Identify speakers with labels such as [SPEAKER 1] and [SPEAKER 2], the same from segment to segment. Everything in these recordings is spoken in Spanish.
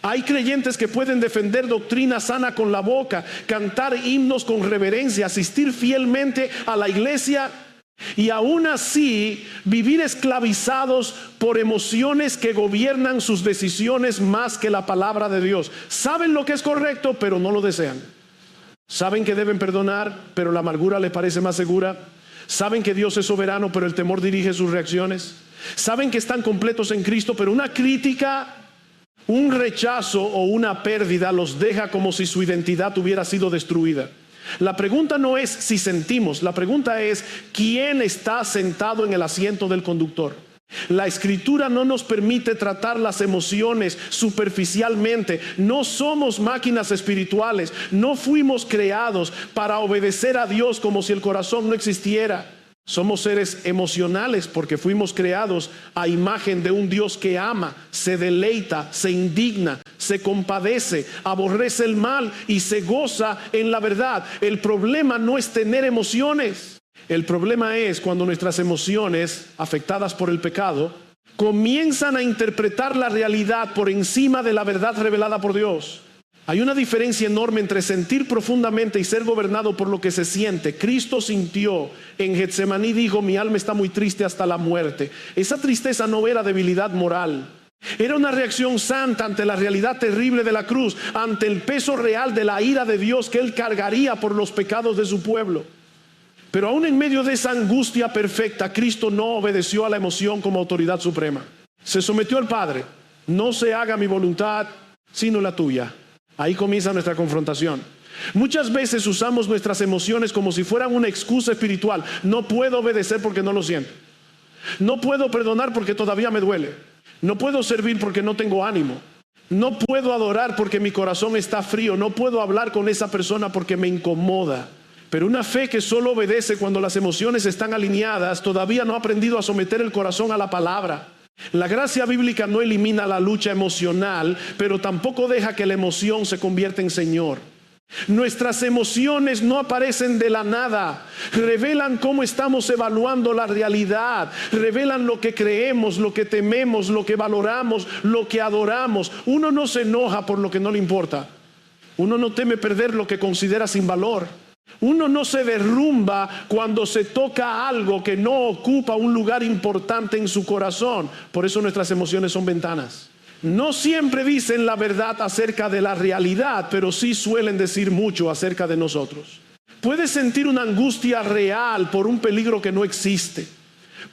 [SPEAKER 1] Hay creyentes que pueden defender doctrina sana con la boca, cantar himnos con reverencia, asistir fielmente a la iglesia y aún así vivir esclavizados por emociones que gobiernan sus decisiones más que la palabra de Dios. Saben lo que es correcto, pero no lo desean. Saben que deben perdonar, pero la amargura les parece más segura. Saben que Dios es soberano, pero el temor dirige sus reacciones. Saben que están completos en Cristo, pero una crítica, un rechazo o una pérdida los deja como si su identidad hubiera sido destruida. La pregunta no es si sentimos, la pregunta es ¿quién está sentado en el asiento del conductor? La Escritura no nos permite tratar las emociones superficialmente. No somos máquinas espirituales. No fuimos creados para obedecer a Dios como si el corazón no existiera. Somos seres emocionales porque fuimos creados a imagen de un Dios que ama, se deleita, se indigna, se compadece, aborrece el mal y se goza en la verdad. El problema no es tener emociones. El problema es cuando nuestras emociones, afectadas por el pecado, comienzan a interpretar la realidad por encima de la verdad revelada por Dios. Hay una diferencia enorme entre sentir profundamente y ser gobernado por lo que se siente. Cristo sintió en Getsemaní, dijo: mi alma está muy triste hasta la muerte. Esa tristeza no era debilidad moral. Era una reacción santa ante la realidad terrible de la cruz, ante el peso real de la ira de Dios que Él cargaría por los pecados de su pueblo. Pero aún en medio de esa angustia perfecta, Cristo no obedeció a la emoción como autoridad suprema. Se sometió al Padre. No se haga mi voluntad, sino la tuya. Ahí comienza nuestra confrontación. Muchas veces usamos nuestras emociones como si fueran una excusa espiritual. No puedo obedecer porque no lo siento. No puedo perdonar porque todavía me duele. No puedo servir porque no tengo ánimo. No puedo adorar porque mi corazón está frío. No puedo hablar con esa persona porque me incomoda. Pero una fe que solo obedece cuando las emociones están alineadas todavía no ha aprendido a someter el corazón a la palabra. La gracia bíblica no elimina la lucha emocional, pero tampoco deja que la emoción se convierta en Señor. Nuestras emociones no aparecen de la nada, revelan cómo estamos evaluando la realidad, revelan lo que creemos, lo que tememos, lo que valoramos, lo que adoramos. Uno no se enoja por lo que no le importa. Uno no teme perder lo que considera sin valor. Uno no se derrumba cuando se toca algo que no ocupa un lugar importante en su corazón. Por eso nuestras emociones son ventanas. No siempre dicen la verdad acerca de la realidad, pero sí suelen decir mucho acerca de nosotros. Puedes sentir una angustia real por un peligro que no existe.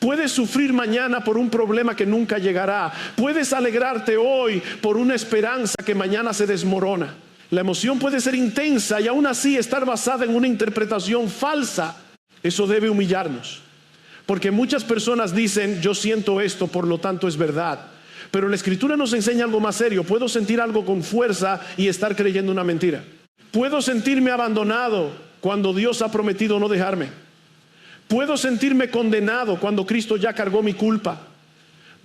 [SPEAKER 1] Puedes sufrir mañana por un problema que nunca llegará. Puedes alegrarte hoy por una esperanza que mañana se desmorona. La emoción puede ser intensa y aún así estar basada en una interpretación falsa. Eso debe humillarnos. Porque muchas personas dicen: yo siento esto, por lo tanto es verdad. Pero la Escritura nos enseña algo más serio. Puedo sentir algo con fuerza y estar creyendo una mentira. Puedo sentirme abandonado cuando Dios ha prometido no dejarme. Puedo sentirme condenado cuando Cristo ya cargó mi culpa.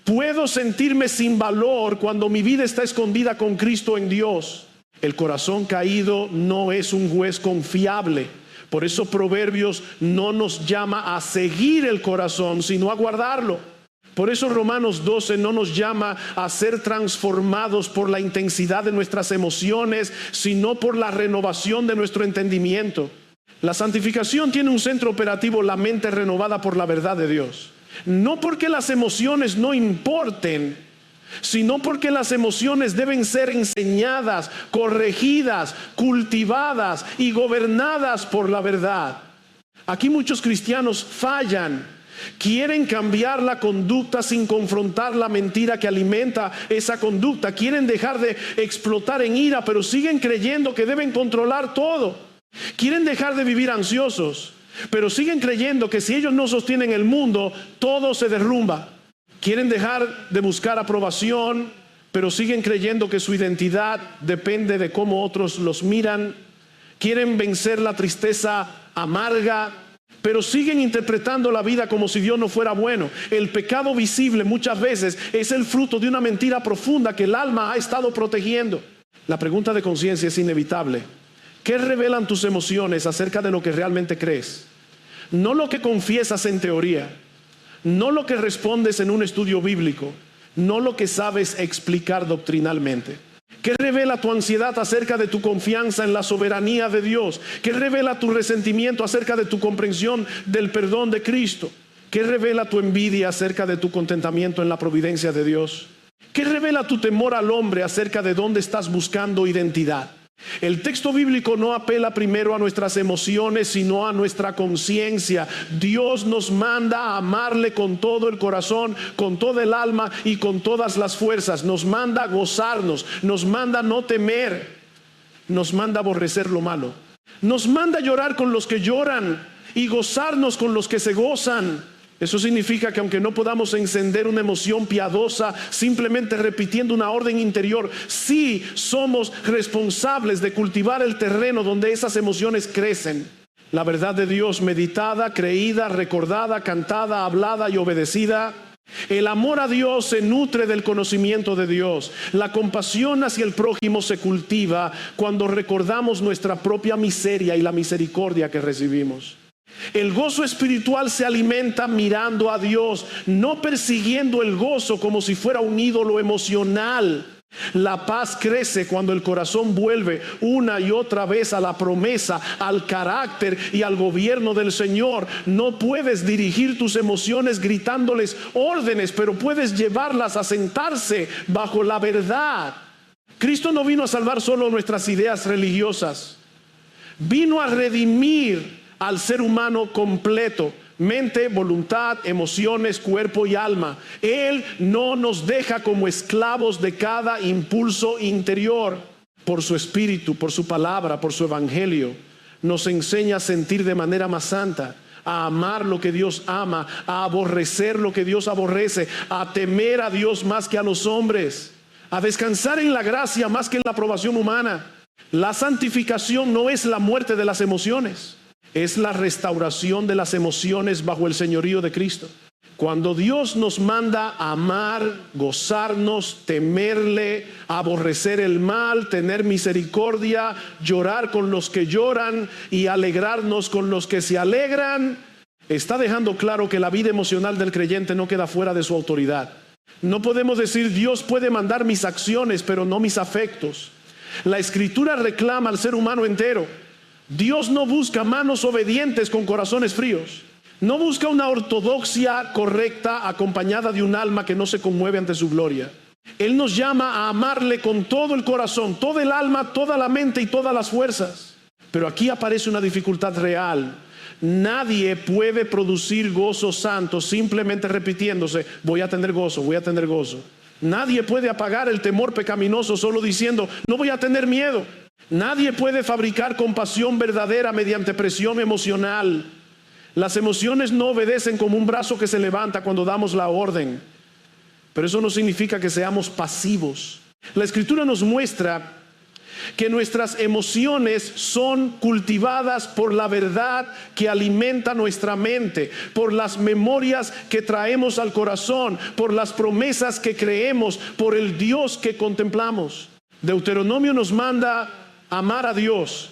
[SPEAKER 1] Puedo sentirme sin valor cuando mi vida está escondida con Cristo en Dios. El corazón caído no es un juez confiable. Por eso Proverbios no nos llama a seguir el corazón, sino a guardarlo. Por eso Romanos 12 no nos llama a ser transformados por la intensidad de nuestras emociones, sino por la renovación de nuestro entendimiento. La santificación tiene un centro operativo: la mente renovada por la verdad de Dios. No porque las emociones no importen, sino porque las emociones deben ser enseñadas, corregidas, cultivadas y gobernadas por la verdad. Aquí muchos cristianos fallan. Quieren cambiar la conducta sin confrontar la mentira que alimenta esa conducta. Quieren dejar de explotar en ira, pero siguen creyendo que deben controlar todo. Quieren dejar de vivir ansiosos, pero siguen creyendo que si ellos no sostienen el mundo, todo se derrumba. Quieren dejar de buscar aprobación, pero siguen creyendo que su identidad depende de cómo otros los miran. Quieren vencer la tristeza amarga, pero siguen interpretando la vida como si Dios no fuera bueno. El pecado visible muchas veces es el fruto de una mentira profunda que el alma ha estado protegiendo. La pregunta de conciencia es inevitable. ¿Qué revelan tus emociones acerca de lo que realmente crees? No lo que confiesas en teoría. No lo que respondes en un estudio bíblico, no lo que sabes explicar doctrinalmente. ¿Qué revela tu ansiedad acerca de tu confianza en la soberanía de Dios? ¿Qué revela tu resentimiento acerca de tu comprensión del perdón de Cristo? ¿Qué revela tu envidia acerca de tu contentamiento en la providencia de Dios? ¿Qué revela tu temor al hombre acerca de dónde estás buscando identidad? El texto bíblico no apela primero a nuestras emociones, sino a nuestra conciencia. Dios nos manda a amarle con todo el corazón, con toda el alma y con todas las fuerzas. Nos manda a gozarnos, nos manda no temer, nos manda aborrecer lo malo. Nos manda llorar con los que lloran y gozarnos con los que se gozan. Eso significa que aunque no podamos encender una emoción piadosa simplemente repitiendo una orden interior, sí somos responsables de cultivar el terreno donde esas emociones crecen. La verdad de Dios meditada, creída, recordada, cantada, hablada y obedecida. El amor a Dios se nutre del conocimiento de Dios. La compasión hacia el prójimo se cultiva cuando recordamos nuestra propia miseria y la misericordia que recibimos. El gozo espiritual se alimenta mirando a Dios, no persiguiendo el gozo como si fuera un ídolo emocional. La paz crece cuando el corazón vuelve una y otra vez a la promesa, al carácter y al gobierno del Señor. No puedes dirigir tus emociones gritándoles órdenes, pero puedes llevarlas a sentarse bajo la verdad. Cristo no vino a salvar solo nuestras ideas religiosas, vino a redimir al ser humano completo, mente, voluntad, emociones, cuerpo y alma. Él no nos deja como esclavos de cada impulso interior. Por su espíritu, por su palabra, por su evangelio, nos enseña a sentir de manera más santa, a amar lo que Dios ama, a aborrecer lo que Dios aborrece, a temer a Dios más que a los hombres, a descansar en la gracia más que en la aprobación humana. La santificación no es la muerte de las emociones, es la restauración de las emociones bajo el señorío de Cristo. Cuando Dios nos manda a amar, gozarnos, temerle, aborrecer el mal, tener misericordia, llorar con los que lloran y alegrarnos con los que se alegran, está dejando claro que la vida emocional del creyente no queda fuera de su autoridad. No podemos decir Dios puede mandar mis acciones, pero no mis afectos. La Escritura reclama al ser humano entero. Dios no busca manos obedientes con corazones fríos. No busca una ortodoxia correcta acompañada de un alma que no se conmueve ante su gloria. Él nos llama a amarle con todo el corazón, todo el alma, toda la mente y todas las fuerzas. Pero aquí aparece una dificultad real. Nadie puede producir gozo santo simplemente repitiéndose, voy a tener gozo, voy a tener gozo. Nadie puede apagar el temor pecaminoso solo diciendo, no voy a tener miedo. Nadie puede fabricar compasión verdadera mediante presión emocional. Las emociones no obedecen como un brazo que se levanta cuando damos la orden. Pero eso no significa que seamos pasivos. La Escritura nos muestra que nuestras emociones son cultivadas por la verdad que alimenta nuestra mente, por las memorias que traemos al corazón, por las promesas que creemos, por el Dios que contemplamos. Deuteronomio nos manda amar a Dios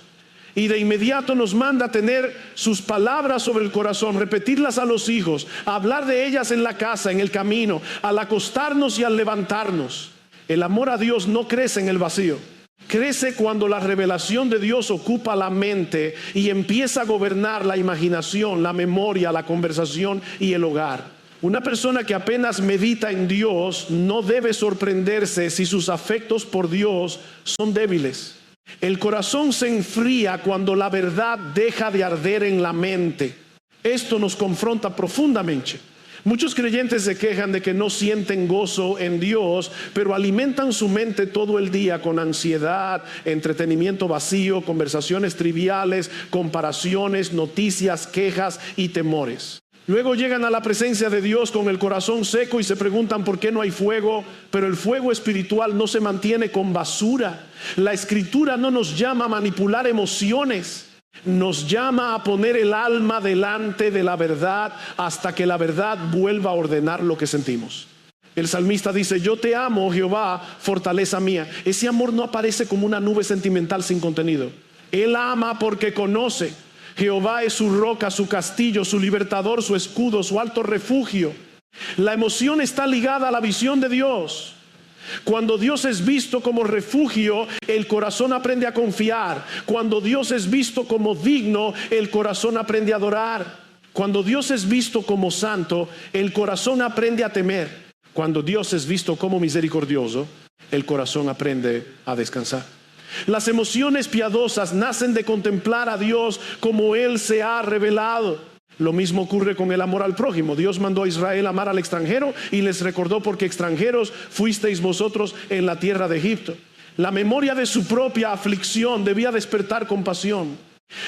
[SPEAKER 1] y de inmediato nos manda a tener sus palabras sobre el corazón, repetirlas a los hijos, hablar de ellas en la casa, en el camino, al acostarnos y al levantarnos. El amor a Dios no crece en el vacío. Crece cuando la revelación de Dios ocupa la mente y empieza a gobernar la imaginación, la memoria, la conversación y el hogar. Una persona que apenas medita en Dios no debe sorprenderse si sus afectos por Dios son débiles. El corazón se enfría cuando la verdad deja de arder en la mente. Esto nos confronta profundamente. Muchos creyentes se quejan de que no sienten gozo en Dios, pero alimentan su mente todo el día con ansiedad, entretenimiento vacío, conversaciones triviales, comparaciones, noticias, quejas y temores. Luego llegan a la presencia de Dios con el corazón seco y se preguntan por qué no hay fuego, pero el fuego espiritual no se mantiene con basura. La Escritura no nos llama a manipular emociones, nos llama a poner el alma delante de la verdad hasta que la verdad vuelva a ordenar lo que sentimos. El salmista dice, yo te amo, Jehová, fortaleza mía. Ese amor no aparece como una nube sentimental sin contenido. Él ama porque conoce. Jehová es su roca, su castillo, su libertador, su escudo, su alto refugio. La emoción está ligada a la visión de Dios. Cuando Dios es visto como refugio, el corazón aprende a confiar. Cuando Dios es visto como digno, el corazón aprende a adorar. Cuando Dios es visto como santo, el corazón aprende a temer. Cuando Dios es visto como misericordioso, el corazón aprende a descansar. Las emociones piadosas nacen de contemplar a Dios como Él se ha revelado. Lo mismo ocurre con el amor al prójimo. Dios mandó a Israel amar al extranjero y les recordó: porque extranjeros fuisteis vosotros en la tierra de Egipto. La memoria de su propia aflicción debía despertar compasión.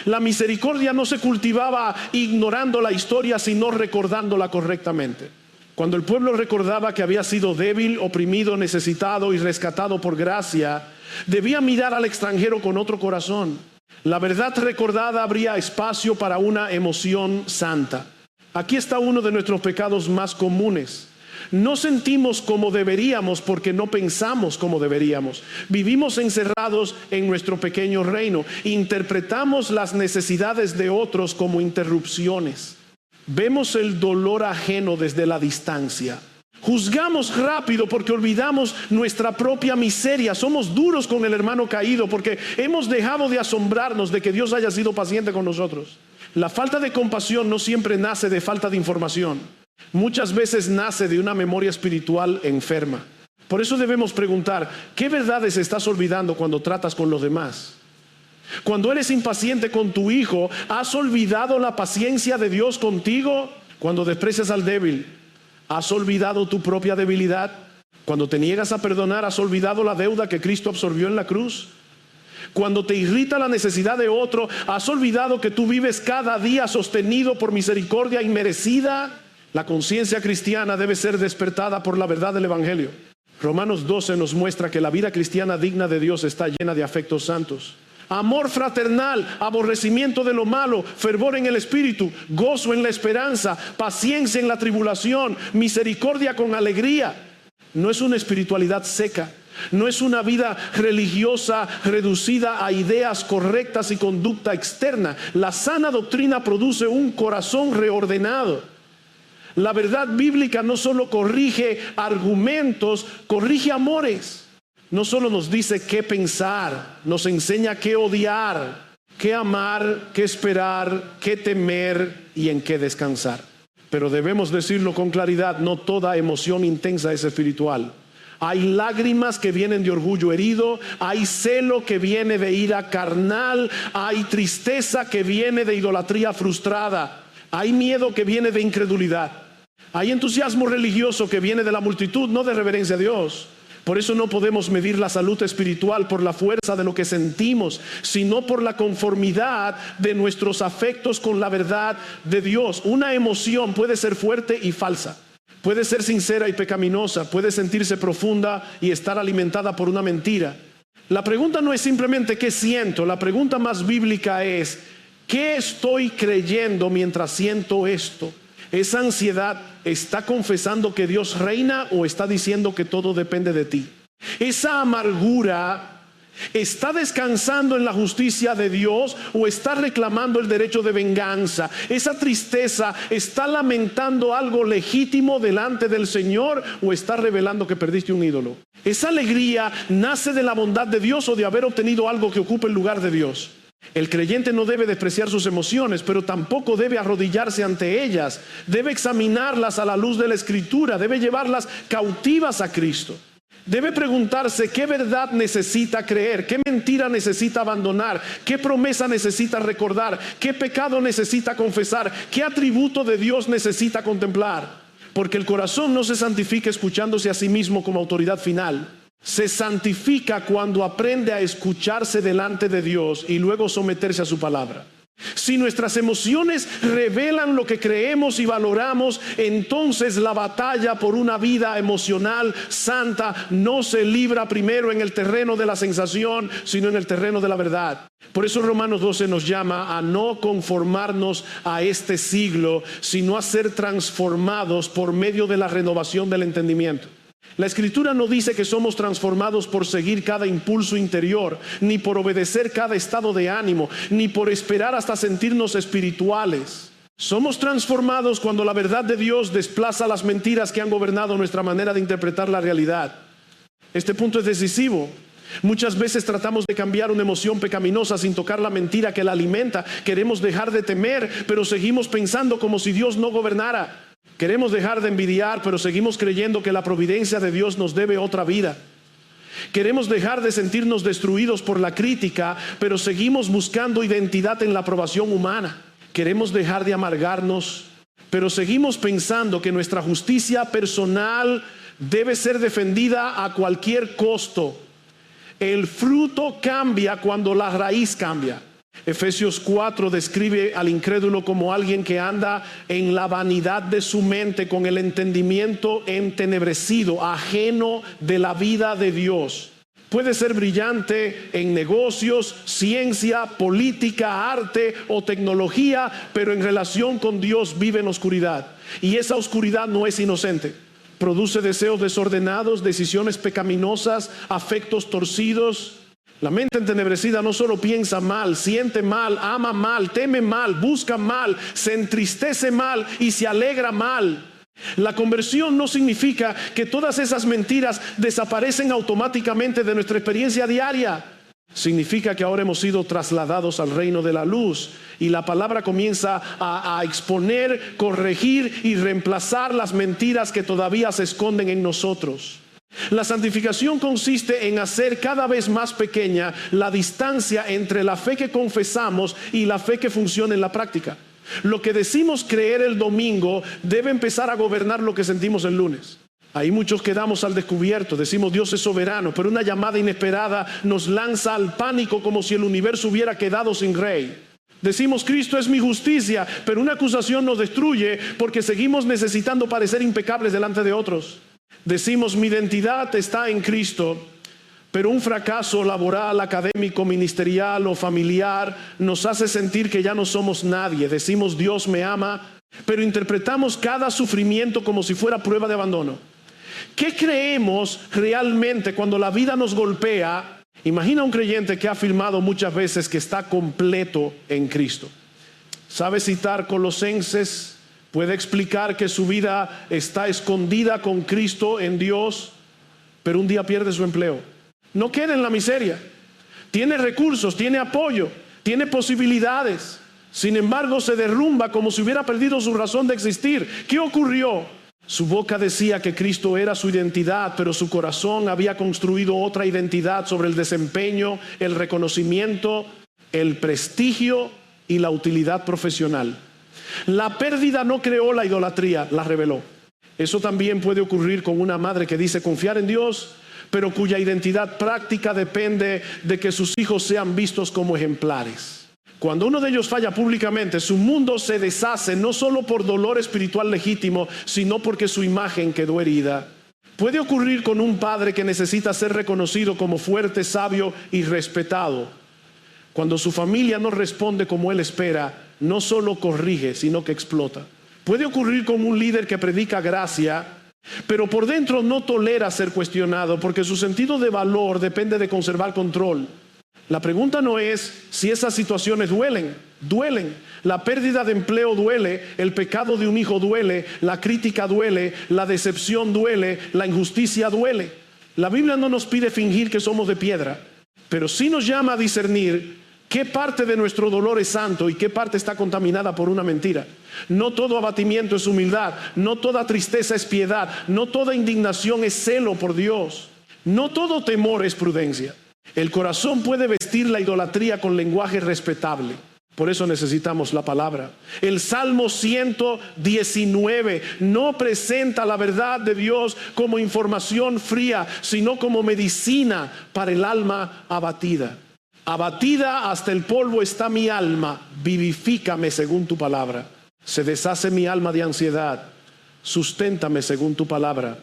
[SPEAKER 1] La misericordia no se cultivaba ignorando la historia, sino recordándola correctamente. Cuando el pueblo recordaba que había sido débil, oprimido, necesitado y rescatado por gracia, debía mirar al extranjero con otro corazón. La verdad recordada abría espacio para una emoción santa. Aquí está uno de nuestros pecados más comunes. No sentimos como deberíamos porque no pensamos como deberíamos. Vivimos encerrados en nuestro pequeño reino. Interpretamos las necesidades de otros como interrupciones. Vemos el dolor ajeno desde la distancia. Juzgamos rápido porque olvidamos nuestra propia miseria. Somos duros con el hermano caído porque hemos dejado de asombrarnos de que Dios haya sido paciente con nosotros. La falta de compasión no siempre nace de falta de información. Muchas veces nace de una memoria espiritual enferma. Por eso debemos preguntar: ¿qué verdades estás olvidando cuando tratas con los demás? Cuando eres impaciente con tu hijo, ¿has olvidado la paciencia de Dios contigo? Cuando desprecias al débil, ¿has olvidado tu propia debilidad? Cuando te niegas a perdonar, ¿has olvidado la deuda que Cristo absorbió en la cruz? Cuando te irrita la necesidad de otro, ¿has olvidado que tú vives cada día sostenido por misericordia inmerecida? La conciencia cristiana debe ser despertada por la verdad del Evangelio. Romanos 12 nos muestra que la vida cristiana digna de Dios está llena de afectos santos. Amor fraternal, aborrecimiento de lo malo, fervor en el espíritu, gozo en la esperanza, paciencia en la tribulación, misericordia con alegría. No es una espiritualidad seca, no es una vida religiosa reducida a ideas correctas y conducta externa. La sana doctrina produce un corazón reordenado. La verdad bíblica no solo corrige argumentos, corrige amores. No solo nos dice qué pensar, nos enseña qué odiar, qué amar, qué esperar, qué temer y en qué descansar. Pero debemos decirlo con claridad: no toda emoción intensa es espiritual. Hay lágrimas que vienen de orgullo herido, hay celo que viene de ira carnal, hay tristeza que viene de idolatría frustrada, hay miedo que viene de incredulidad, hay entusiasmo religioso que viene de la multitud, no de reverencia a Dios. Por eso no podemos medir la salud espiritual por la fuerza de lo que sentimos, sino por la conformidad de nuestros afectos con la verdad de Dios. Una emoción puede ser fuerte y falsa, puede ser sincera y pecaminosa, puede sentirse profunda y estar alimentada por una mentira. La pregunta no es simplemente ¿qué siento? La pregunta más bíblica es: ¿qué estoy creyendo mientras siento esto? ¿Esa ansiedad está confesando que Dios reina o está diciendo que todo depende de ti? ¿Esa amargura está descansando en la justicia de Dios o está reclamando el derecho de venganza? ¿Esa tristeza está lamentando algo legítimo delante del Señor o está revelando que perdiste un ídolo? ¿Esa alegría nace de la bondad de Dios o de haber obtenido algo que ocupe el lugar de Dios? El creyente no debe despreciar sus emociones, pero tampoco debe arrodillarse ante ellas. Debe examinarlas a la luz de la Escritura, debe llevarlas cautivas a Cristo. Debe preguntarse qué verdad necesita creer, qué mentira necesita abandonar, qué promesa necesita recordar, qué pecado necesita confesar, qué atributo de Dios necesita contemplar. Porque el corazón no se santifica escuchándose a sí mismo como autoridad final. Se santifica cuando aprende a escucharse delante de Dios y luego someterse a su palabra. Si nuestras emociones revelan lo que creemos y valoramos, entonces la batalla por una vida emocional santa no se libra primero en el terreno de la sensación, sino en el terreno de la verdad. Por eso Romanos 12 nos llama a no conformarnos a este siglo, sino a ser transformados por medio de la renovación del entendimiento. La Escritura no dice que somos transformados por seguir cada impulso interior, ni por obedecer cada estado de ánimo, ni por esperar hasta sentirnos espirituales. Somos transformados cuando la verdad de Dios desplaza las mentiras que han gobernado nuestra manera de interpretar la realidad. Este punto es decisivo. Muchas veces tratamos de cambiar una emoción pecaminosa sin tocar la mentira que la alimenta. Queremos dejar de temer, pero seguimos pensando como si Dios no gobernara. Queremos dejar de envidiar, pero seguimos creyendo que la providencia de Dios nos debe otra vida. Queremos dejar de sentirnos destruidos por la crítica, pero seguimos buscando identidad en la aprobación humana. Queremos dejar de amargarnos, pero seguimos pensando que nuestra justicia personal debe ser defendida a cualquier costo. El fruto cambia cuando la raíz cambia. Efesios 4 describe al incrédulo como alguien que anda en la vanidad de su mente, con el entendimiento entenebrecido, ajeno de la vida de Dios. Puede ser brillante en negocios, ciencia, política, arte o tecnología, pero en relación con Dios vive en oscuridad. Y esa oscuridad no es inocente. Produce deseos desordenados, decisiones pecaminosas, afectos torcidos. La mente entenebrecida no solo piensa mal, siente mal, ama mal, teme mal, busca mal, se entristece mal y se alegra mal. La conversión no significa que todas esas mentiras desaparecen automáticamente de nuestra experiencia diaria. Significa que ahora hemos sido trasladados al reino de la luz y la palabra comienza a exponer, corregir y reemplazar las mentiras que todavía se esconden en nosotros. La santificación consiste en hacer cada vez más pequeña la distancia entre la fe que confesamos y la fe que funciona en la práctica. Lo que decimos creer el domingo debe empezar a gobernar lo que sentimos el lunes. Ahí muchos quedamos al descubierto, decimos Dios es soberano, pero una llamada inesperada nos lanza al pánico como si el universo hubiera quedado sin rey. Decimos Cristo es mi justicia, pero una acusación nos destruye porque seguimos necesitando parecer impecables delante de otros. Decimos mi identidad está en Cristo, pero un fracaso laboral, académico, ministerial o familiar nos hace sentir que ya no somos nadie. Decimos Dios me ama, pero interpretamos cada sufrimiento como si fuera prueba de abandono. ¿Qué creemos realmente cuando la vida nos golpea? Imagina un creyente que ha afirmado muchas veces que está completo en Cristo. Sabe citar Colosenses, puede explicar que su vida está escondida con Cristo en Dios, pero un día pierde su empleo. No queda en la miseria. Tiene recursos, tiene apoyo, tiene posibilidades. Sin embargo, se derrumba como si hubiera perdido su razón de existir. ¿Qué ocurrió? Su boca decía que Cristo era su identidad, pero su corazón había construido otra identidad sobre el desempeño, el reconocimiento, el prestigio y la utilidad profesional. La pérdida no creó la idolatría, la reveló. Eso también puede ocurrir con una madre que dice confiar en Dios, pero cuya identidad práctica depende de que sus hijos sean vistos como ejemplares. Cuando uno de ellos falla públicamente, su mundo se deshace no solo por dolor espiritual legítimo, sino porque su imagen quedó herida. Puede ocurrir con un padre que necesita ser reconocido como fuerte, sabio y respetado. Cuando su familia no responde como él espera, no solo corrige, sino que explota. Puede ocurrir con un líder que predica gracia, pero por dentro no tolera ser cuestionado, porque su sentido de valor depende de conservar control. La pregunta no es si esas situaciones duelen. La pérdida de empleo duele, el pecado de un hijo duele, la crítica duele, la decepción duele, la injusticia duele. La Biblia no nos pide fingir que somos de piedra, pero sí nos llama a discernir qué parte de nuestro dolor es santo y qué parte está contaminada por una mentira. No todo abatimiento es humildad, no toda tristeza es piedad, no toda indignación es celo por Dios, no todo temor es prudencia. El corazón puede vestir la idolatría con lenguaje respetable. Por eso necesitamos la palabra. El Salmo 119 no presenta la verdad de Dios como información fría, sino como medicina para el alma abatida. Abatida hasta el polvo está mi alma, vivifícame según tu palabra. Se deshace mi alma de ansiedad, susténtame según tu palabra.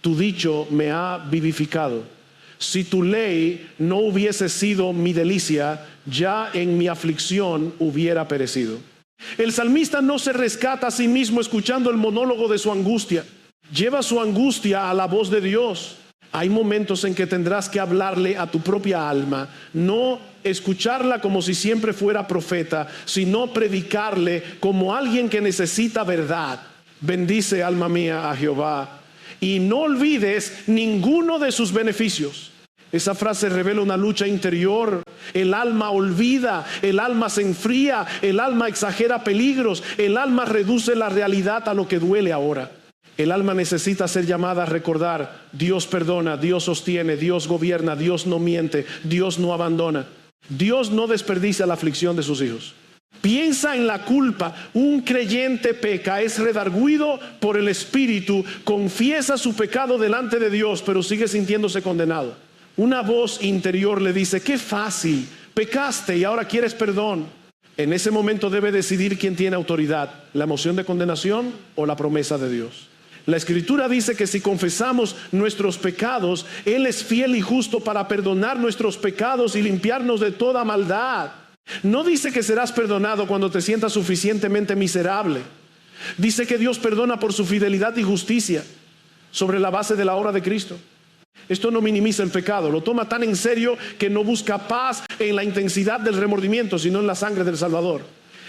[SPEAKER 1] Tu dicho me ha vivificado. Si tu ley no hubiese sido mi delicia, ya en mi aflicción hubiera perecido. El salmista no se rescata a sí mismo escuchando el monólogo de su angustia. Lleva su angustia a la voz de Dios. Hay momentos en que tendrás que hablarle a tu propia alma, no escucharla como si siempre fuera profeta, sino predicarle como alguien que necesita verdad. Bendice, alma mía, a Jehová. y no olvides ninguno de sus beneficios. Esa frase revela una lucha interior. El alma olvida, el alma se enfría, el alma exagera peligros, el alma reduce la realidad a lo que duele ahora. El alma necesita ser llamada a recordar: Dios perdona, Dios sostiene, Dios gobierna, Dios no miente, Dios no abandona. Dios no desperdicia la aflicción de sus hijos. Piensa en la culpa. Un creyente peca, es redarguido por el Espíritu, confiesa su pecado delante de Dios, pero sigue sintiéndose condenado. Una voz interior le dice: qué fácil, pecaste y ahora quieres perdón. En ese momento debe decidir quién tiene autoridad, la emoción de condenación o la promesa de Dios. La Escritura dice que si confesamos nuestros pecados, Él es fiel y justo para perdonar nuestros pecados y limpiarnos de toda maldad. No dice que serás perdonado cuando te sientas suficientemente miserable. Dice que Dios perdona por su fidelidad y justicia sobre la base de la obra de Cristo. Esto no minimiza el pecado, lo toma tan en serio que no busca paz en la intensidad del remordimiento, sino en la sangre del Salvador.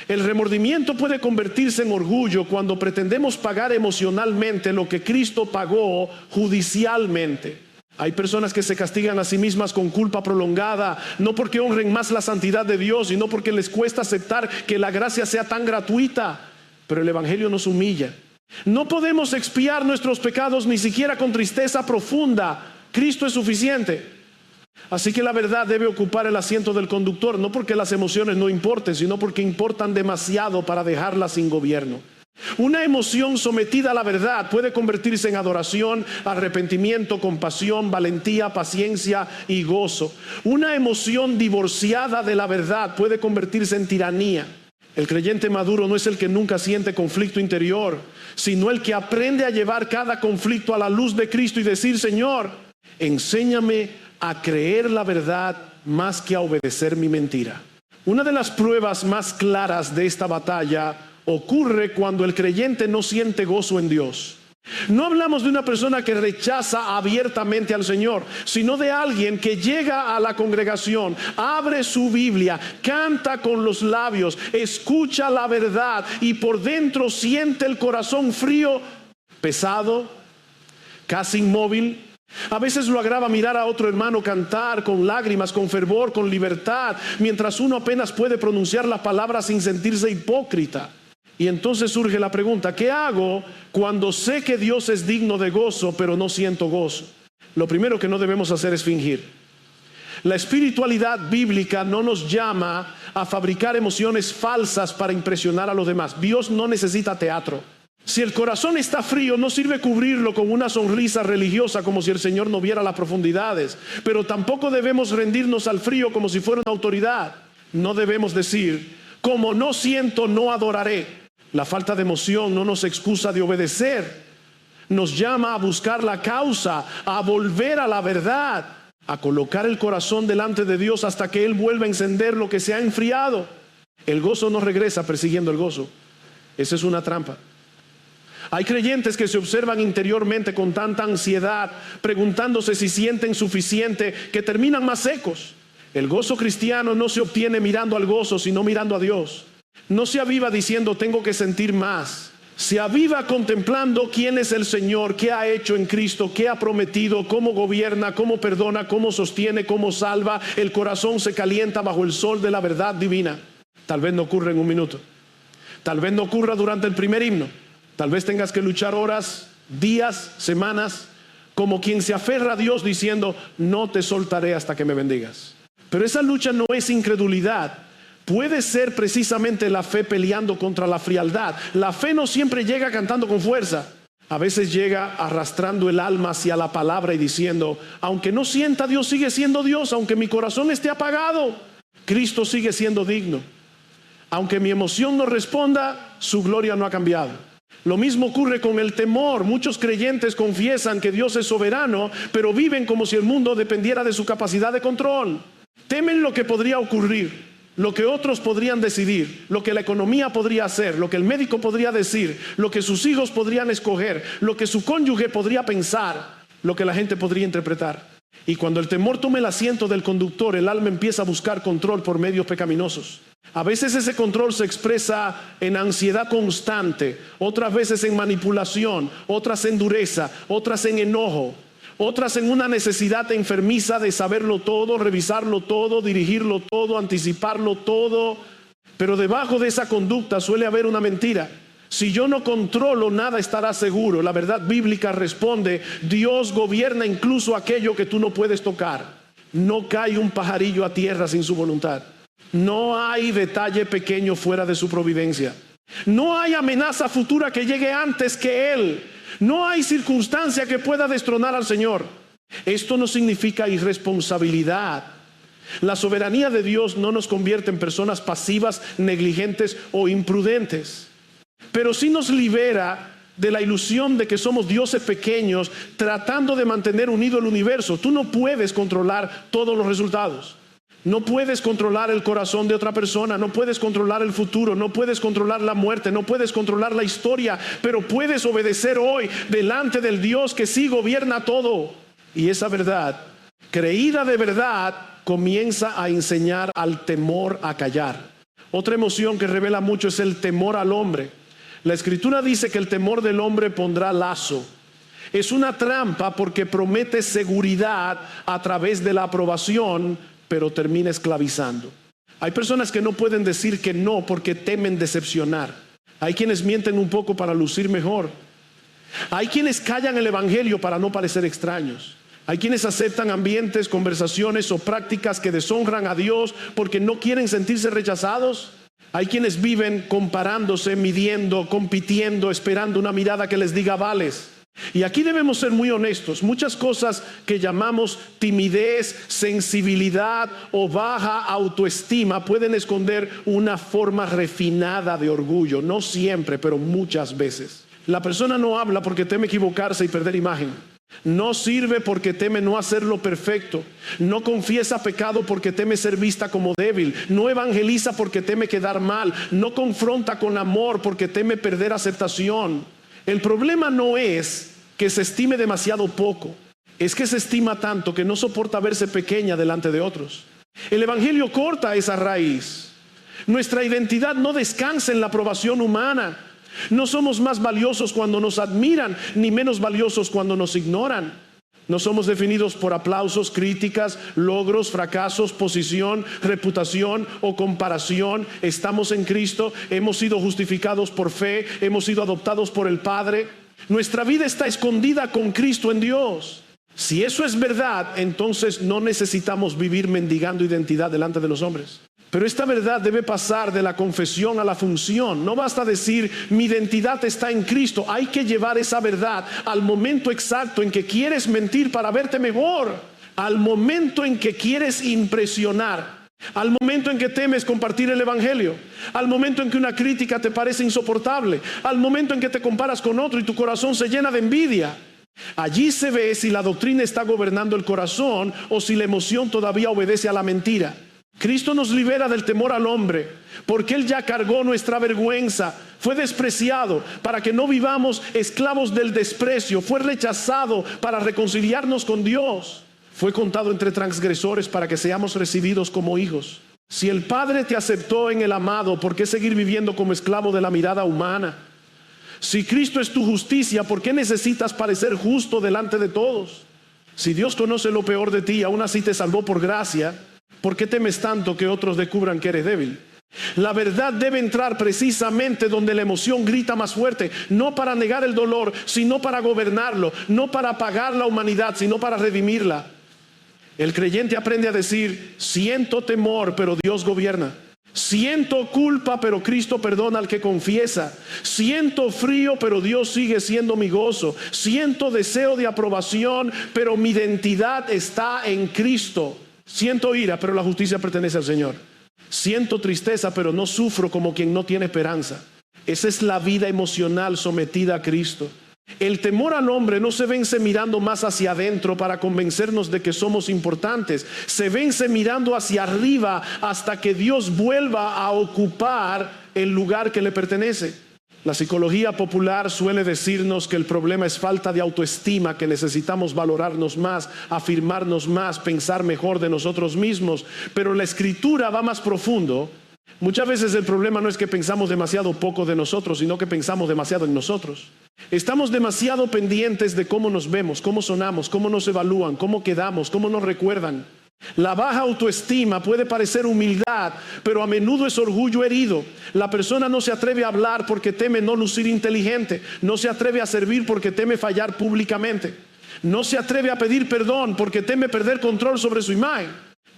[SPEAKER 1] El remordimiento puede convertirse en orgullo cuando pretendemos pagar emocionalmente lo que Cristo pagó judicialmente. Hay personas que se castigan a sí mismas con culpa prolongada, no porque honren más la santidad de Dios, sino porque les cuesta aceptar que la gracia sea tan gratuita. Pero el Evangelio nos humilla. No podemos expiar nuestros pecados ni siquiera con tristeza profunda. Cristo es suficiente. Así que la verdad debe ocupar el asiento del conductor, no porque las emociones no importen, sino porque importan demasiado para dejarlas sin gobierno. Una emoción sometida a la verdad puede convertirse en adoración, arrepentimiento, compasión, valentía, paciencia y gozo. Una emoción divorciada de la verdad puede convertirse en tiranía. El creyente maduro no es el que nunca siente conflicto interior, sino el que aprende a llevar cada conflicto a la luz de Cristo y decir: Señor, enséñame a creer la verdad más que a obedecer mi mentira. Una de las pruebas más claras de esta batalla ocurre cuando el creyente no siente gozo en Dios. No hablamos de una persona que rechaza abiertamente al Señor, sino de alguien que llega a la congregación, abre su Biblia, canta con los labios, escucha la verdad y por dentro siente el corazón frío, pesado, casi inmóvil. A veces lo agrava mirar a otro hermano cantar con lágrimas, con fervor, con libertad, mientras uno apenas puede pronunciar las palabras sin sentirse hipócrita. Y entonces surge la pregunta: ¿qué hago cuando sé que Dios es digno de gozo, pero no siento gozo? Lo primero que no debemos hacer es fingir. La espiritualidad bíblica no nos llama a fabricar emociones falsas para impresionar a los demás. Dios no necesita teatro. Si el corazón está frío, no sirve cubrirlo con una sonrisa religiosa como si el Señor no viera las profundidades. Pero tampoco debemos rendirnos al frío como si fuera una autoridad. No debemos decir: como no siento, no adoraré. La falta de emoción no nos excusa de obedecer. Nos llama a buscar la causa, a volver a la verdad, a colocar el corazón delante de Dios hasta que Él vuelva a encender lo que se ha enfriado. El gozo no regresa persiguiendo el gozo. Esa es una trampa. Hay creyentes que se observan interiormente con tanta ansiedad, preguntándose si sienten suficiente, que terminan más secos. El gozo cristiano no se obtiene mirando al gozo, sino mirando a Dios. No se aviva diciendo: tengo que sentir más. Se aviva contemplando quién es el Señor, qué ha hecho en Cristo, qué ha prometido, cómo gobierna, cómo perdona, cómo sostiene, cómo salva. El corazón se calienta bajo el sol de la verdad divina. Tal vez no ocurra en un minuto. Tal vez no ocurra durante el primer himno. Tal vez tengas que luchar horas, días, semanas, como quien se aferra a Dios diciendo: no te soltaré hasta que me bendigas. Pero esa lucha no es incredulidad. Puede ser precisamente la fe peleando contra la frialdad. La fe no siempre llega cantando con fuerza. A veces llega arrastrando el alma hacia la palabra y diciendo: aunque no sienta, Dios sigue siendo Dios. Aunque mi corazón esté apagado, Cristo sigue siendo digno. Aunque mi emoción no responda, su gloria no ha cambiado. Lo mismo ocurre con el temor. Muchos creyentes confiesan que Dios es soberano, pero viven como si el mundo dependiera de su capacidad de control. Temen lo que podría ocurrir, lo que otros podrían decidir, lo que la economía podría hacer, lo que el médico podría decir, lo que sus hijos podrían escoger, lo que su cónyuge podría pensar, lo que la gente podría interpretar. Y cuando el temor tome el asiento del conductor, el alma empieza a buscar control por medios pecaminosos. A veces ese control se expresa en ansiedad constante, otras veces en manipulación, otras en dureza, otras en enojo, otras en una necesidad enfermiza de saberlo todo, revisarlo todo, dirigirlo todo, anticiparlo todo. Pero debajo de esa conducta suele haber una mentira. Si yo no controlo, nada estará seguro. La verdad bíblica responde: Dios gobierna incluso aquello que tú no puedes tocar. No cae un pajarillo a tierra sin su voluntad. No hay detalle pequeño fuera de su providencia. No hay amenaza futura que llegue antes que Él. No hay circunstancia que pueda destronar al Señor. Esto no significa irresponsabilidad. La soberanía de Dios no nos convierte en personas pasivas, negligentes o imprudentes, pero sí nos libera de la ilusión de que somos dioses pequeños tratando de mantener unido el universo. Tú no puedes controlar todos los resultados. No puedes controlar el corazón de otra persona, no puedes controlar el futuro, no puedes controlar la muerte, no puedes controlar la historia, pero puedes obedecer hoy delante del Dios que sí gobierna todo. Y esa verdad, creída de verdad, comienza a enseñar al temor a callar. Otra emoción que revela mucho es el temor al hombre. La Escritura dice que el temor del hombre pondrá lazo. Es una trampa porque promete seguridad a través de la aprobación, pero termina esclavizando. Hay personas que no pueden decir que no porque temen decepcionar. Hay quienes mienten un poco para lucir mejor. Hay quienes callan el evangelio para no parecer extraños. Hay quienes aceptan ambientes, conversaciones o prácticas que deshonran a Dios porque no quieren sentirse rechazados. Hay quienes viven comparándose, midiendo, compitiendo, esperando una mirada que les diga vales. Y aquí debemos ser muy honestos. Muchas cosas que llamamos timidez, sensibilidad o baja autoestima pueden esconder una forma refinada de orgullo. No siempre, pero muchas veces. La persona no habla porque teme equivocarse y perder imagen. No sirve porque teme no hacerlo perfecto. No confiesa pecado porque teme ser vista como débil. No evangeliza porque teme quedar mal. No confronta con amor porque teme perder aceptación. El problema no es que se estime demasiado poco, es que se estima tanto que no soporta verse pequeña delante de otros. El evangelio corta esa raíz. Nuestra identidad no descansa en la aprobación humana. No somos más valiosos cuando nos admiran, ni menos valiosos cuando nos ignoran. No somos definidos por aplausos, críticas, logros, fracasos, posición, reputación o comparación. Estamos en Cristo, hemos sido justificados por fe, hemos sido adoptados por el Padre. Nuestra vida está escondida con Cristo en Dios. Si eso es verdad, entonces no necesitamos vivir mendigando identidad delante de los hombres. Pero esta verdad debe pasar de la confesión a la función. No basta decir mi identidad está en Cristo. Hay que llevar esa verdad al momento exacto en que quieres mentir para verte mejor, al momento en que quieres impresionar, al momento en que temes compartir el evangelio, al momento en que una crítica te parece insoportable, al momento en que te comparas con otro y tu corazón se llena de envidia. Allí se ve si la doctrina está gobernando el corazón o si la emoción todavía obedece a la mentira. Cristo nos libera del temor al hombre, porque Él ya cargó nuestra vergüenza, fue despreciado para que no vivamos esclavos del desprecio, fue rechazado para reconciliarnos con Dios, fue contado entre transgresores para que seamos recibidos como hijos. Si el Padre te aceptó en el amado, ¿por qué seguir viviendo como esclavo de la mirada humana? Si Cristo es tu justicia, ¿por qué necesitas parecer justo delante de todos? Si Dios conoce lo peor de ti, aún así te salvó por gracia, ¿por qué temes tanto que otros descubran que eres débil? La verdad debe entrar precisamente donde la emoción grita más fuerte, no para negar el dolor, sino para gobernarlo, no para apagar la humanidad, sino para redimirla. El creyente aprende a decir, siento temor, pero Dios gobierna. Siento culpa, pero Cristo perdona al que confiesa. Siento frío, pero Dios sigue siendo mi gozo. Siento deseo de aprobación, pero mi identidad está en Cristo. Siento ira, pero la justicia pertenece al Señor. Siento tristeza, pero no sufro como quien no tiene esperanza. Esa es la vida emocional sometida a Cristo. El temor al hombre no se vence mirando más hacia adentro para convencernos de que somos importantes. Se vence mirando hacia arriba hasta que Dios vuelva a ocupar el lugar que le pertenece. La psicología popular suele decirnos que el problema es falta de autoestima, que necesitamos valorarnos más, afirmarnos más, pensar mejor de nosotros mismos. Pero la Escritura va más profundo. Muchas veces el problema no es que pensamos demasiado poco de nosotros, sino que pensamos demasiado en nosotros. Estamos demasiado pendientes de cómo nos vemos, cómo sonamos, cómo nos evalúan, cómo quedamos, cómo nos recuerdan. La baja autoestima puede parecer humildad, pero a menudo es orgullo herido. La persona no se atreve a hablar porque teme no lucir inteligente. No se atreve a servir porque teme fallar públicamente. No se atreve a pedir perdón porque teme perder control sobre su imagen.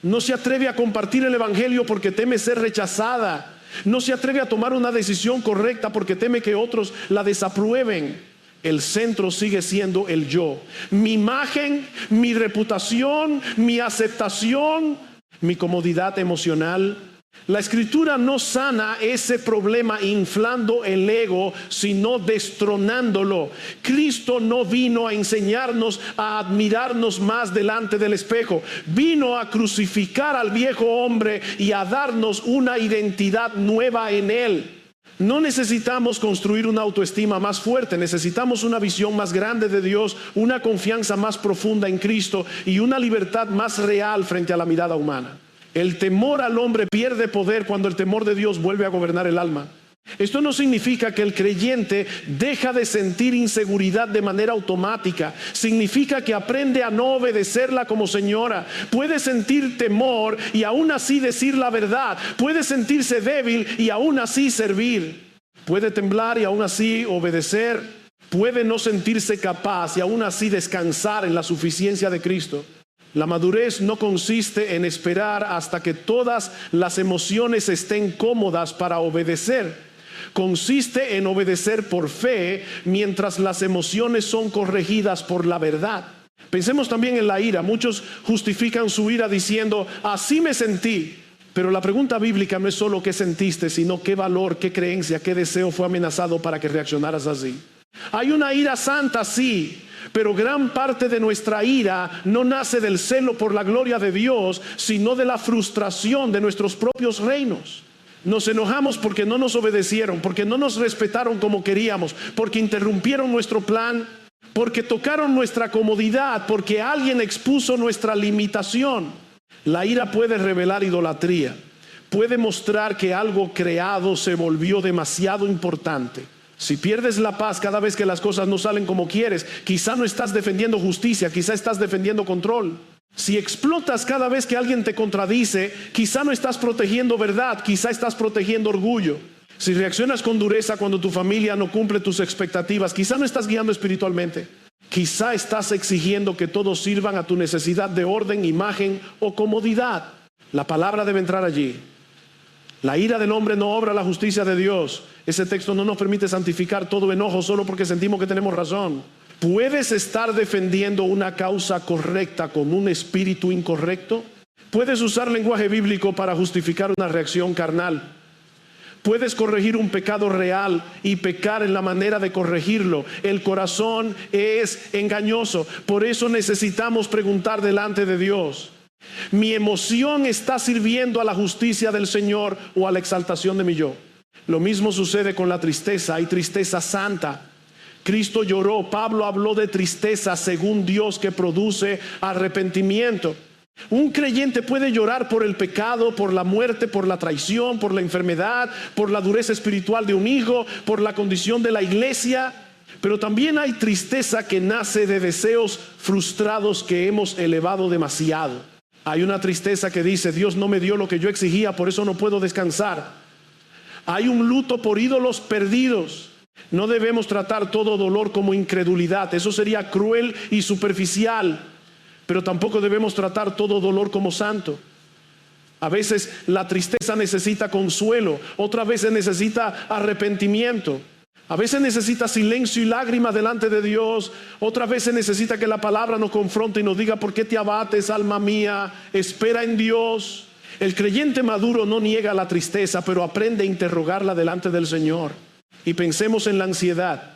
[SPEAKER 1] No se atreve a compartir el evangelio porque teme ser rechazada. No se atreve a tomar una decisión correcta porque teme que otros la desaprueben. El centro sigue siendo el yo. Mi imagen, mi reputación, mi aceptación, mi comodidad emocional. La Escritura no sana ese problema inflando el ego, sino destronándolo. Cristo no vino a enseñarnos a admirarnos más delante del espejo. Vino a crucificar al viejo hombre y a darnos una identidad nueva en él. No necesitamos construir una autoestima más fuerte, necesitamos una visión más grande de Dios, una confianza más profunda en Cristo y una libertad más real frente a la mirada humana. El temor al hombre pierde poder cuando el temor de Dios vuelve a gobernar el alma. Esto no significa que el creyente deja de sentir inseguridad de manera automática. Significa que aprende a no obedecerla como señora. Puede sentir temor y aún así decir la verdad. Puede sentirse débil y aún así servir. Puede temblar y aún así obedecer. Puede no sentirse capaz y aún así descansar en la suficiencia de Cristo. La madurez no consiste en esperar hasta que todas las emociones estén cómodas para obedecer. Consiste en obedecer por fe mientras las emociones son corregidas por la verdad. Pensemos también en la ira. Muchos justifican su ira diciendo, así me sentí. Pero la pregunta bíblica no es solo qué sentiste, sino qué valor, qué creencia, qué deseo fue amenazado para que reaccionaras así. Hay una ira santa, sí, pero gran parte de nuestra ira no nace del celo por la gloria de Dios, sino de la frustración de nuestros propios reinos. Nos enojamos porque no nos obedecieron, porque no nos respetaron como queríamos, porque interrumpieron nuestro plan, porque tocaron nuestra comodidad, porque alguien expuso nuestra limitación. La ira puede revelar idolatría, puede mostrar que algo creado se volvió demasiado importante. Si pierdes la paz cada vez que las cosas no salen como quieres, quizá no estás defendiendo justicia, quizá estás defendiendo control. Si explotas cada vez que alguien te contradice, quizá no estás protegiendo verdad, quizá estás protegiendo orgullo. Si reaccionas con dureza cuando tu familia no cumple tus expectativas, quizá no estás guiando espiritualmente. Quizá estás exigiendo que todos sirvan a tu necesidad de orden, imagen o comodidad. La palabra debe entrar allí. La ira del hombre no obra la justicia de Dios. Ese texto no nos permite santificar todo enojo solo porque sentimos que tenemos razón. ¿Puedes estar defendiendo una causa correcta con un espíritu incorrecto? ¿Puedes usar lenguaje bíblico para justificar una reacción carnal? ¿Puedes corregir un pecado real y pecar en la manera de corregirlo? El corazón es engañoso. Por eso necesitamos preguntar delante de Dios. ¿Mi emoción está sirviendo a la justicia del Señor o a la exaltación de mi yo? Lo mismo sucede con la tristeza. Hay tristeza santa. Cristo lloró. Pablo habló de tristeza según Dios que produce arrepentimiento. Un creyente puede llorar por el pecado, por la muerte, por la traición, por la enfermedad, por la dureza espiritual de un hijo, por la condición de la iglesia. Pero también hay tristeza que nace de deseos frustrados que hemos elevado demasiado. Hay una tristeza que dice, Dios no me dio lo que yo exigía, por eso no puedo descansar. Hay un luto por ídolos perdidos. No debemos tratar todo dolor como incredulidad. Eso sería cruel y superficial. Pero tampoco debemos tratar todo dolor como santo. A veces la tristeza necesita consuelo. Otras veces necesita arrepentimiento. A veces necesita silencio y lágrimas delante de Dios. Otras veces necesita que la palabra nos confronte y nos diga, ¿por qué te abates, alma mía? Espera en Dios. El creyente maduro no niega la tristeza, pero aprende a interrogarla delante del Señor. Y pensemos en la ansiedad.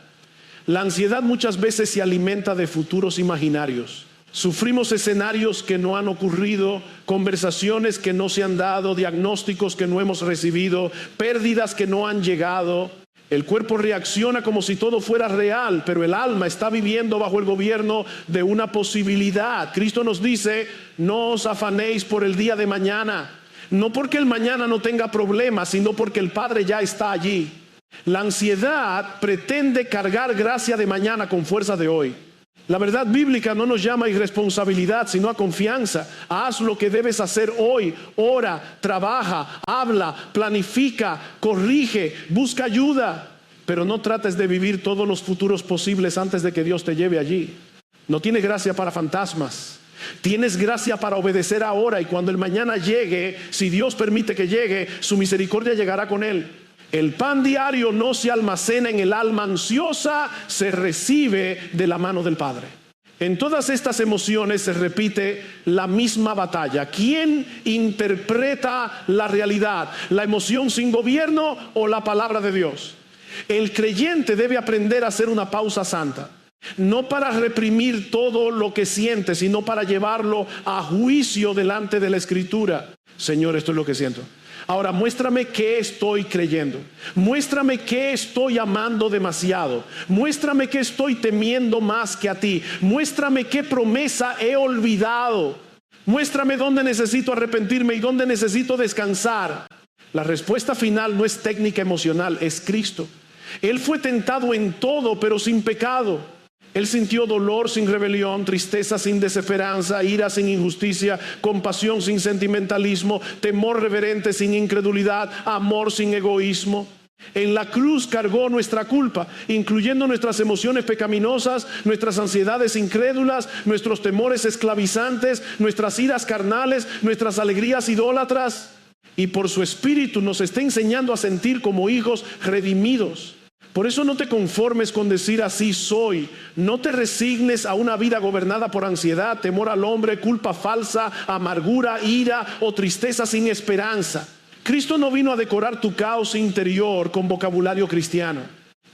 [SPEAKER 1] La ansiedad muchas veces se alimenta de futuros imaginarios. Sufrimos escenarios que no han ocurrido, conversaciones que no se han dado, diagnósticos que no hemos recibido, pérdidas que no han llegado. El cuerpo reacciona como si todo fuera real, pero el alma está viviendo bajo el gobierno de una posibilidad. Cristo nos dice, no os afanéis por el día de mañana. No porque el mañana no tenga problemas, sino porque el Padre ya está allí. La ansiedad pretende cargar gracia de mañana con fuerza de hoy. La verdad bíblica no nos llama a irresponsabilidad, sino a confianza. Haz lo que debes hacer hoy. Ora, trabaja, habla, planifica, corrige, busca ayuda. Pero no trates de vivir todos los futuros posibles antes de que Dios te lleve allí. No tienes gracia para fantasmas. Tienes gracia para obedecer ahora, y cuando el mañana llegue, si Dios permite que llegue, su misericordia llegará con él. El pan diario no se almacena en el alma ansiosa, se recibe de la mano del Padre. En todas estas emociones se repite la misma batalla. ¿Quién interpreta la realidad? ¿La emoción sin gobierno o la palabra de Dios? El creyente debe aprender a hacer una pausa santa. No para reprimir todo lo que siente, sino para llevarlo a juicio delante de la Escritura. Señor, esto es lo que siento. Ahora muéstrame qué estoy creyendo. Muéstrame qué estoy amando demasiado. Muéstrame qué estoy temiendo más que a ti. Muéstrame qué promesa he olvidado. Muéstrame dónde necesito arrepentirme y dónde necesito descansar. La respuesta final no es técnica emocional, es Cristo. Él fue tentado en todo, pero sin pecado. Él sintió dolor sin rebelión, tristeza sin desesperanza, ira sin injusticia, compasión sin sentimentalismo, temor reverente sin incredulidad, amor sin egoísmo. En la cruz cargó nuestra culpa, incluyendo nuestras emociones pecaminosas, nuestras ansiedades incrédulas, nuestros temores esclavizantes, nuestras iras carnales, nuestras alegrías idólatras. Y por su Espíritu nos está enseñando a sentir como hijos redimidos. Por eso no te conformes con decir así soy. No te resignes a una vida gobernada por ansiedad, temor al hombre, culpa falsa, amargura, ira o tristeza sin esperanza. Cristo no vino a decorar tu caos interior con vocabulario cristiano.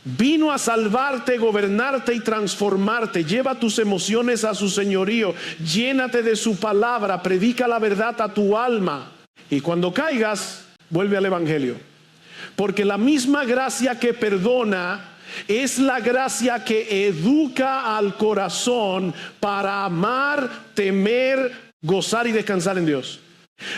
[SPEAKER 1] Vino a salvarte, gobernarte y transformarte. Lleva tus emociones a su señorío. Llénate de su palabra. Predica la verdad a tu alma. Y cuando caigas, vuelve al Evangelio. Porque la misma gracia que perdona es la gracia que educa al corazón para amar, temer, gozar y descansar en Dios.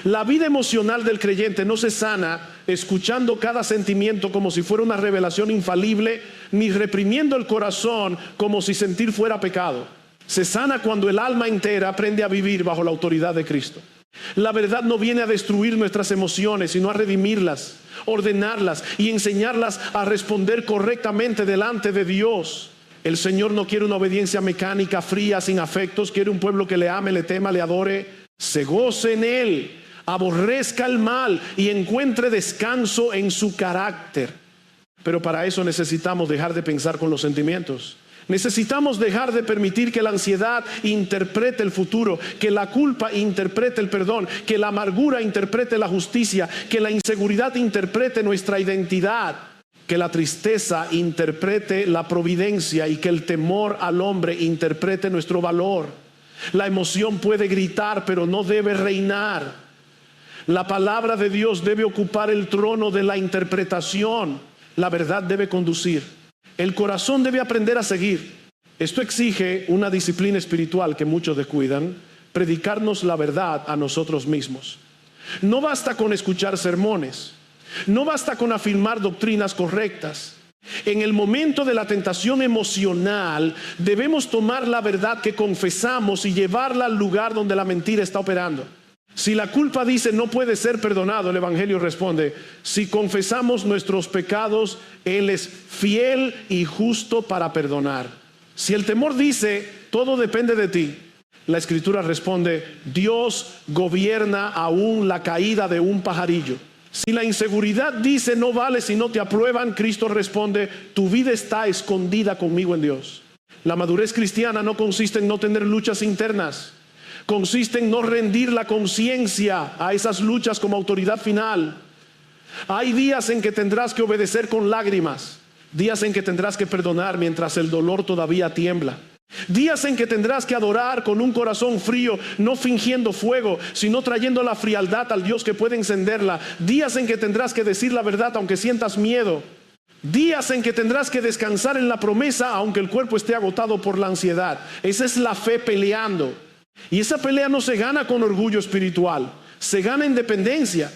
[SPEAKER 1] La vida emocional del creyente no se sana escuchando cada sentimiento como si fuera una revelación infalible, ni reprimiendo el corazón como si sentir fuera pecado. Se sana cuando el alma entera aprende a vivir bajo la autoridad de Cristo. La verdad no viene a destruir nuestras emociones, sino a redimirlas, ordenarlas y enseñarlas a responder correctamente delante de Dios. El Señor no quiere una obediencia mecánica, fría, sin afectos. Quiere un pueblo que le ame, le tema, le adore, se goce en Él, aborrezca el mal y encuentre descanso en su carácter. Pero para eso necesitamos dejar de pensar con los sentimientos. Necesitamos dejar de permitir que la ansiedad interprete el futuro, que la culpa interprete el perdón, que la amargura interprete la justicia, que la inseguridad interprete nuestra identidad, que la tristeza interprete la providencia y que el temor al hombre interprete nuestro valor. La emoción puede gritar, pero no debe reinar. La palabra de Dios debe ocupar el trono de la interpretación. La verdad debe conducir. El corazón debe aprender a seguir. Esto exige una disciplina espiritual que muchos descuidan, predicarnos la verdad a nosotros mismos. No basta con escuchar sermones, no basta con afirmar doctrinas correctas. En el momento de la tentación emocional, debemos tomar la verdad que confesamos y llevarla al lugar donde la mentira está operando. Si la culpa dice no puede ser perdonado, el Evangelio responde: si confesamos nuestros pecados, Él es fiel y justo para perdonar. Si el temor dice todo depende de ti, la Escritura responde: Dios gobierna aún la caída de un pajarillo. Si la inseguridad dice no vale si no te aprueban, Cristo responde: tu vida está escondida conmigo en Dios. La madurez cristiana no consiste en no tener luchas internas. Consiste en no rendir la conciencia a esas luchas como autoridad final. Hay días en que tendrás que obedecer con lágrimas. Días en que tendrás que perdonar mientras el dolor todavía tiembla. Días en que tendrás que adorar con un corazón frío, no fingiendo fuego, sino trayendo la frialdad al Dios que puede encenderla. Días en que tendrás que decir la verdad aunque sientas miedo. Días en que tendrás que descansar en la promesa, aunque el cuerpo esté agotado por la ansiedad. Esa es la fe peleando. Y esa pelea no se gana con orgullo espiritual, se gana en dependencia.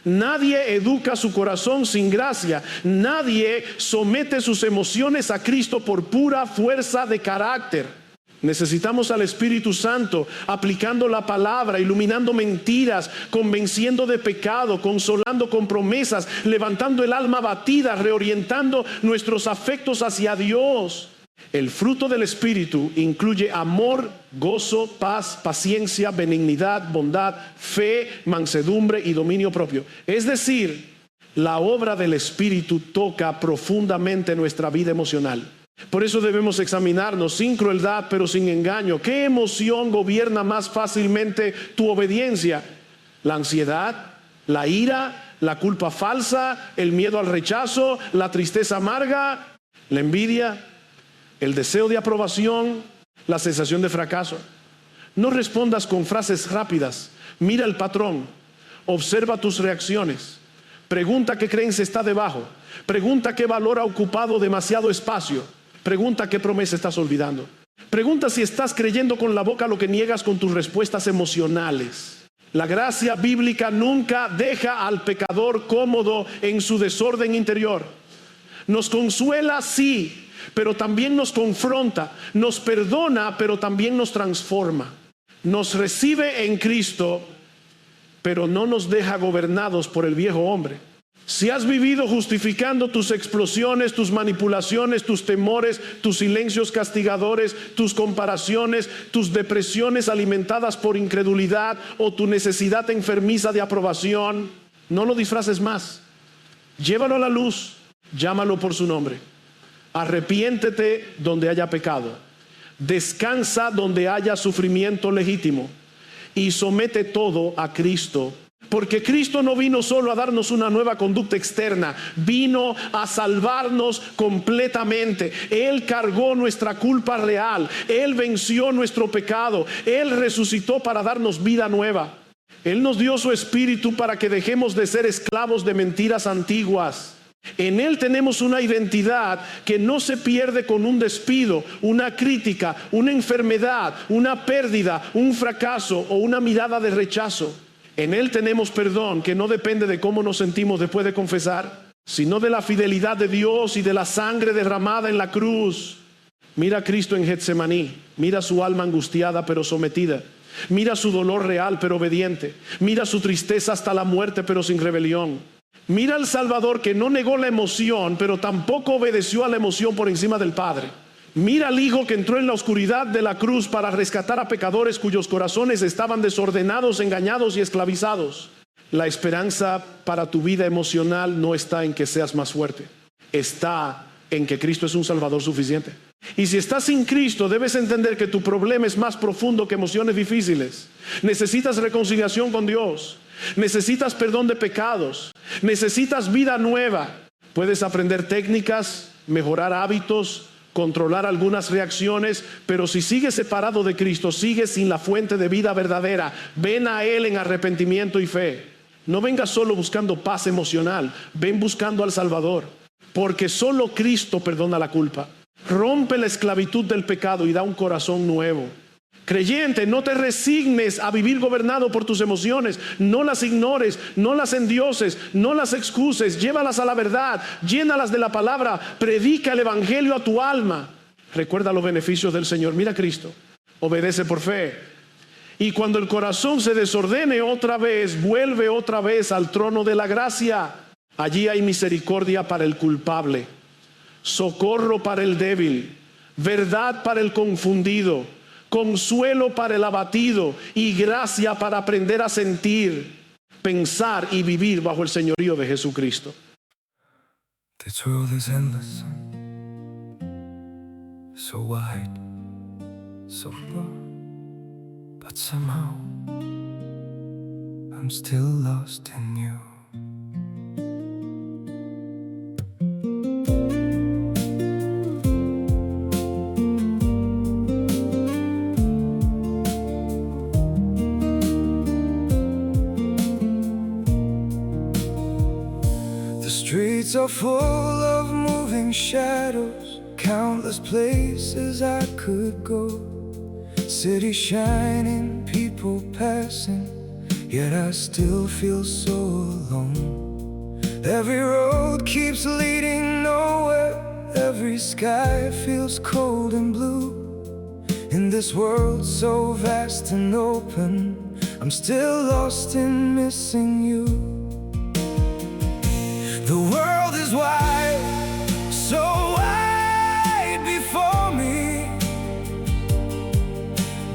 [SPEAKER 1] Nadie educa su corazón sin gracia. Nadie somete sus emociones a Cristo por pura fuerza de carácter. Necesitamos al Espíritu Santo aplicando la palabra, iluminando mentiras, convenciendo de pecado, consolando con promesas, levantando el alma abatida, reorientando nuestros afectos hacia Dios. El fruto del Espíritu incluye amor, gozo, paz, paciencia, benignidad, bondad, fe, mansedumbre y dominio propio. Es decir, la obra del Espíritu toca profundamente nuestra vida emocional. Por eso debemos examinarnos sin crueldad, pero sin engaño. ¿Qué emoción gobierna más fácilmente tu obediencia? ¿La ansiedad? ¿La ira? ¿La culpa falsa? ¿El miedo al rechazo? ¿La tristeza amarga? ¿La envidia? ¿El deseo de aprobación? ¿La sensación de fracaso? No respondas con frases rápidas. Mira el patrón. Observa tus reacciones. Pregunta qué creencia está debajo. Pregunta qué valor ha ocupado demasiado espacio. Pregunta qué promesa estás olvidando. Pregunta si estás creyendo con la boca lo que niegas con tus respuestas emocionales. La gracia bíblica nunca deja al pecador cómodo en su desorden interior. Nos consuela, sí, pero también nos confronta. Nos perdona, pero también nos transforma. Nos recibe en Cristo, pero no nos deja gobernados por el viejo hombre. Si has vivido justificando tus explosiones, tus manipulaciones, tus temores, tus silencios castigadores, tus comparaciones, tus depresiones alimentadas por incredulidad o tu necesidad enfermiza de aprobación, no lo disfraces más. Llévalo a la luz, llámalo por su nombre. Arrepiéntete donde haya pecado. Descansa donde haya sufrimiento legítimo. Y somete todo a Cristo. Porque Cristo no vino solo a darnos una nueva conducta externa, vino a salvarnos completamente. Él cargó nuestra culpa real, Él venció nuestro pecado, Él resucitó para darnos vida nueva. Él nos dio su Espíritu para que dejemos de ser esclavos de mentiras antiguas. En Él tenemos una identidad que no se pierde con un despido, una crítica, una enfermedad, una pérdida, un fracaso o una mirada de rechazo. En Él tenemos perdón que no depende de cómo nos sentimos después de confesar, sino de la fidelidad de Dios y de la sangre derramada en la cruz. Mira a Cristo en Getsemaní, mira su alma angustiada pero sometida, mira su dolor real pero obediente, mira su tristeza hasta la muerte pero sin rebelión. Mira al Salvador que no negó la emoción pero tampoco obedeció a la emoción por encima del Padre. Mira al Hijo que entró en la oscuridad de la cruz para rescatar a pecadores cuyos corazones estaban desordenados, engañados y esclavizados. La esperanza para tu vida emocional no está en que seas más fuerte, está en que Cristo es un Salvador suficiente. Y si estás sin Cristo, debes entender que tu problema es más profundo que emociones difíciles. Necesitas reconciliación con Dios, necesitas perdón de pecados, necesitas vida nueva. Puedes aprender técnicas, mejorar hábitos, controlar algunas reacciones, pero si sigues separado de Cristo, sigues sin la fuente de vida verdadera. Ven a Él en arrepentimiento y fe. No vengas solo buscando paz emocional, ven buscando al Salvador, porque solo Cristo perdona la culpa. Rompe la esclavitud del pecado y da un corazón nuevo. Creyente, no te resignes a vivir gobernado por tus emociones. No las ignores, no las endioses, no las excuses. Llévalas a la verdad, llénalas de la palabra. Predica el evangelio a tu alma. Recuerda los beneficios del Señor. Mira a Cristo, obedece por fe. Y cuando el corazón se desordene otra vez, vuelve otra vez al trono de la gracia. Allí hay misericordia para el culpable, socorro para el débil, verdad para el confundido, consuelo para el abatido y gracia para aprender a sentir, pensar y vivir bajo el señorío de Jesucristo.
[SPEAKER 2] The truth is endless, so wide, so far, but somehow I'm still lost in you. streets are full of moving shadows, countless places I could go. City shining, people passing, yet I still feel so alone. Every road keeps leading nowhere, every sky feels cold and blue. In this world so vast and open, I'm still lost in missing you. The world is wide, so wide before me,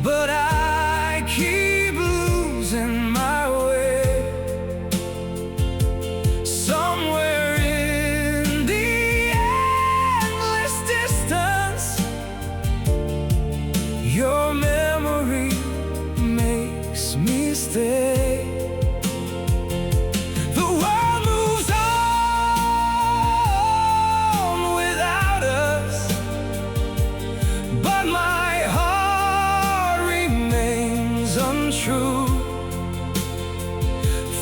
[SPEAKER 2] but I keep losing my way. Somewhere in the endless distance, your memory makes me stay. The world moves on without us, but my heart remains untrue.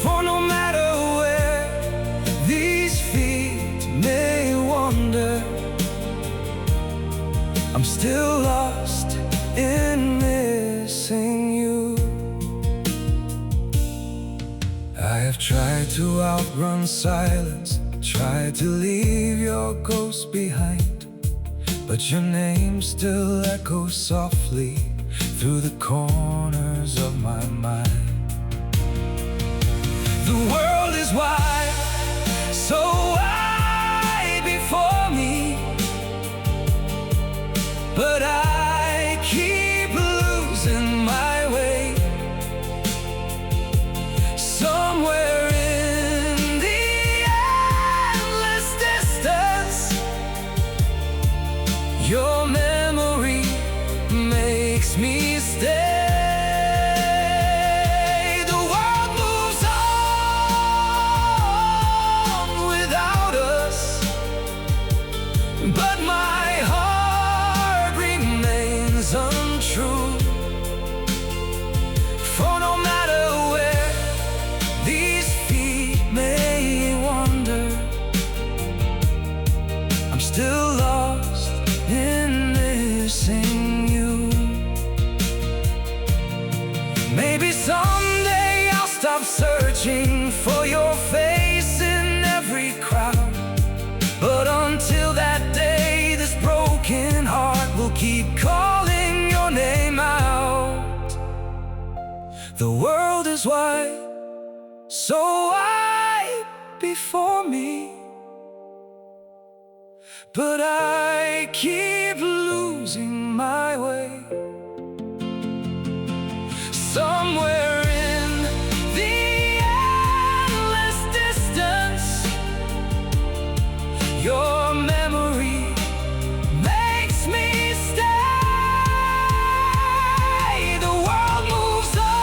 [SPEAKER 2] For no matter where these feet may wander, I'm still lost in missing you. I have tried to outrun silence, tried to leave your ghost behind, but your name still echoes softly through the corners of my mind. The world is wide, so wide before me, but I keep losing my way. Somewhere in the endless distance, your memory makes me stay. The world moves on without us, but my heart remains untrue. For no matter where these feet may wander, I'm still lost in missing you. Maybe someday I'll stop searching for your face in every crowd, but until that day, this broken heart will keep calling your name out. The world is wide, so wide before me, but I keep losing my way. Somewhere in the endless distance, your memory makes me stay. The world moves on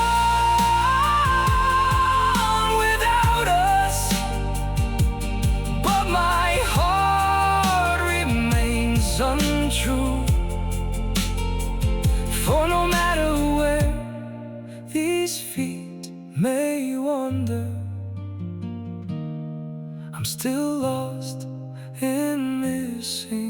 [SPEAKER 2] without us, but my heart remains untrue. For no matter where these feet may wander, I'm still lost in missing